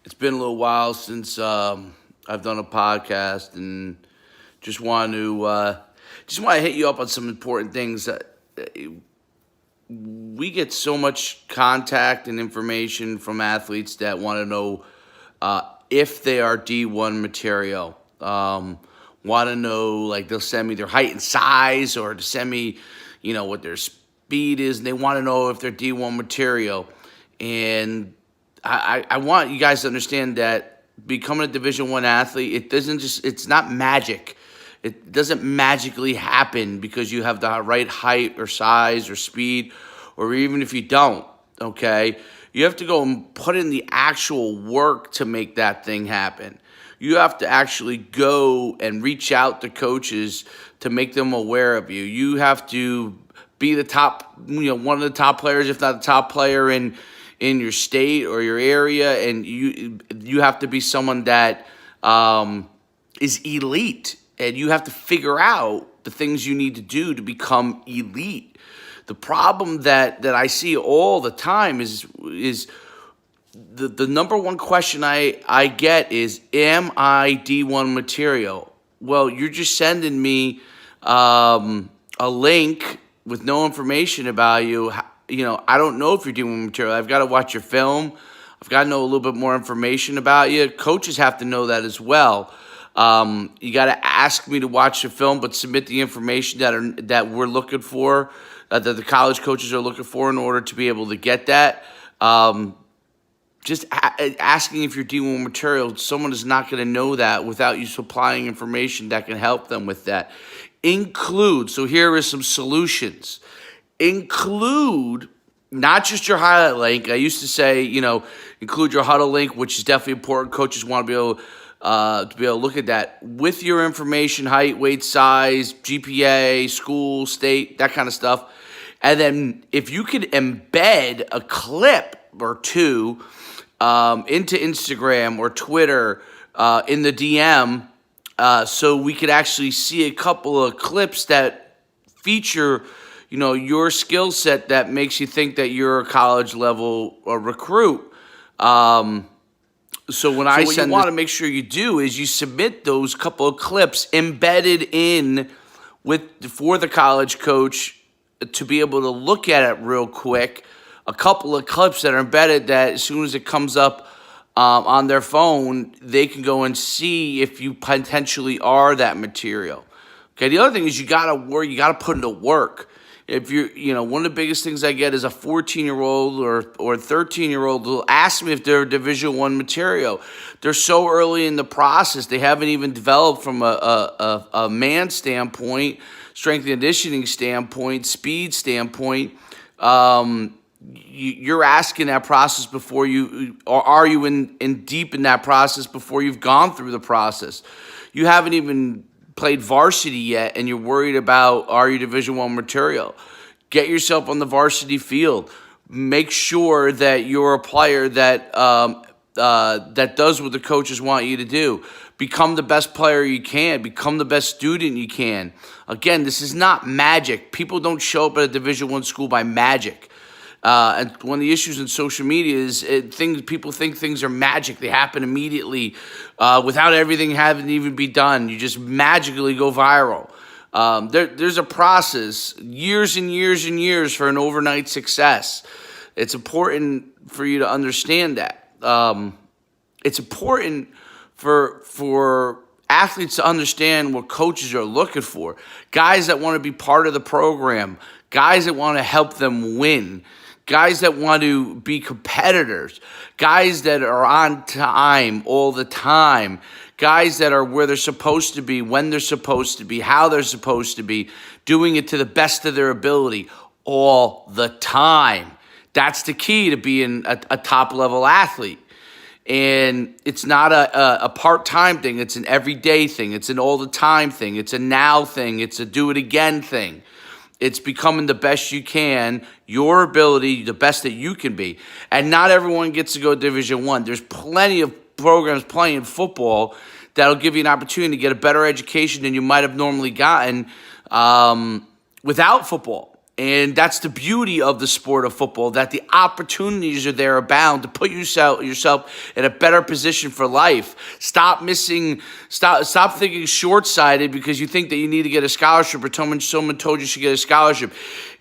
It's been a little while since I've done a podcast, and just want to hit you up on some important things. We get so much contact and information from athletes that want to know if they are D1 material. Want to know, like, they'll send me their height and size, or to send me, what their speed is, and they want to know if they're D1 material. And I want you guys to understand that becoming a Division I athlete, it's not magic. It doesn't magically happen because you have the right height or size or speed, or even if you don't, okay? You have to go and put in the actual work to make that thing happen. You have to actually go and reach out to coaches to make them aware of you. You have to be the top, one of the top players, if not the top player in your state or your area, and you have to be someone that is elite, and you have to figure out the things you need to do to become elite. The problem that I see all the time is the number one question I get is, am I D1 material? Well, you're just sending me a link with no information about you. I don't know if you're D1 material. I've got to watch your film. I've got to know a little bit more information about you. Coaches have to know that as well. You got to ask me to watch the film, but submit the information that we're looking for, that the college coaches are looking for in order to be able to get that. Just asking if you're D1 material, someone is not going to know that without you supplying information that can help them with that. So here are some solutions. Include not just your highlight link. I used to say, include your huddle link, which is definitely important. Coaches want to be able to look at that with your information: height, weight, size, GPA, school, state, that kind of stuff. And then if you could embed a clip or two into Instagram or Twitter in the DM, so we could actually see a couple of clips that feature your skill set that makes you think that you're a college level recruit. So what you want to make sure you do is you submit those couple of clips embedded in for the college coach to be able to look at it real quick. A couple of clips that are embedded that as soon as it comes up on their phone, they can go and see if you potentially are that material. Okay. The other thing is you gotta put into work. If one of the biggest things I get is a 14-year-old or 13-year-old will ask me if they're Division I material. They're so early in the process; they haven't even developed from a man standpoint, strength and conditioning standpoint, speed standpoint. You're asking that process before or are you in deep in that process before you've gone through the process? You haven't even played varsity yet, and you're worried about, are you Division I material? Get yourself on the varsity field. Make sure that you're a player that does what the coaches want you to do. Become the best player you can. Become the best student you can. Again, this is not magic. People don't show up at a Division I school by magic. And one of the issues in social media is people think things are magic. They happen immediately without everything having to even be done. You just magically go viral. There's a process, years and years and years for an overnight success. It's important for you to understand that. It's important for athletes to understand what coaches are looking for. Guys that want to be part of the program. Guys that want to help them win. Guys that want to be competitors, guys that are on time all the time, guys that are where they're supposed to be, when they're supposed to be, how they're supposed to be, doing it to the best of their ability all the time. That's the key to being a top-level athlete. And it's not a part-time thing. It's an everyday thing. It's an all-the-time thing. It's a now thing. It's a do-it-again thing. It's becoming the best you can, your ability, the best that you can be. And not everyone gets to go to Division I. There's plenty of programs playing football that'll give you an opportunity to get a better education than you might have normally gotten without football. And that's the beauty of the sport of football, that the opportunities are there abound to put yourself in a better position for life. Stop thinking short-sighted because you think that you need to get a scholarship or someone told you should get a scholarship.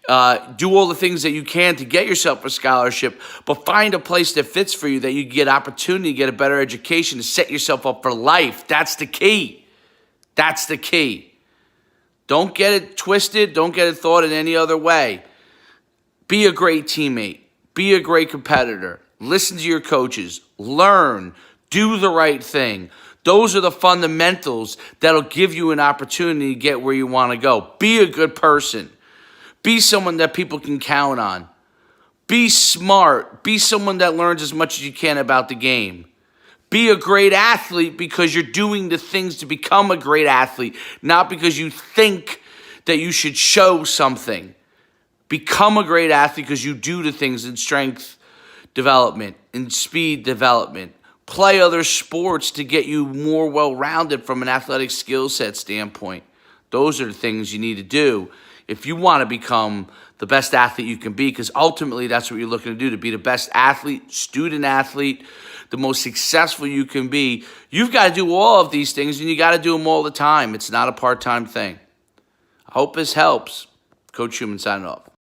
Do all the things that you can to get yourself a scholarship, but find a place that fits for you, that you get opportunity, get a better education, to set yourself up for life. That's the key. That's the key. Don't get it twisted. Don't get it thought in any other way. Be a great teammate. Be a great competitor. Listen to your coaches. Learn. Do the right thing. Those are the fundamentals that'll give you an opportunity to get where you want to go. Be a good person. Be someone that people can count on. Be smart. Be someone that learns as much as you can about the game. Be a great athlete because you're doing the things to become a great athlete, not because you think that you should show something. Become a great athlete because you do the things in strength development, in speed development. Play other sports to get you more well-rounded from an athletic skill set standpoint. Those are the things you need to do if you want to become the best athlete you can be, because ultimately that's what you're looking to do, to be the best athlete, student athlete, the most successful you can be. You've got to do all of these things, and you got to do them all the time. It's not a part-time thing. I hope this helps. Coach Schumann signing off.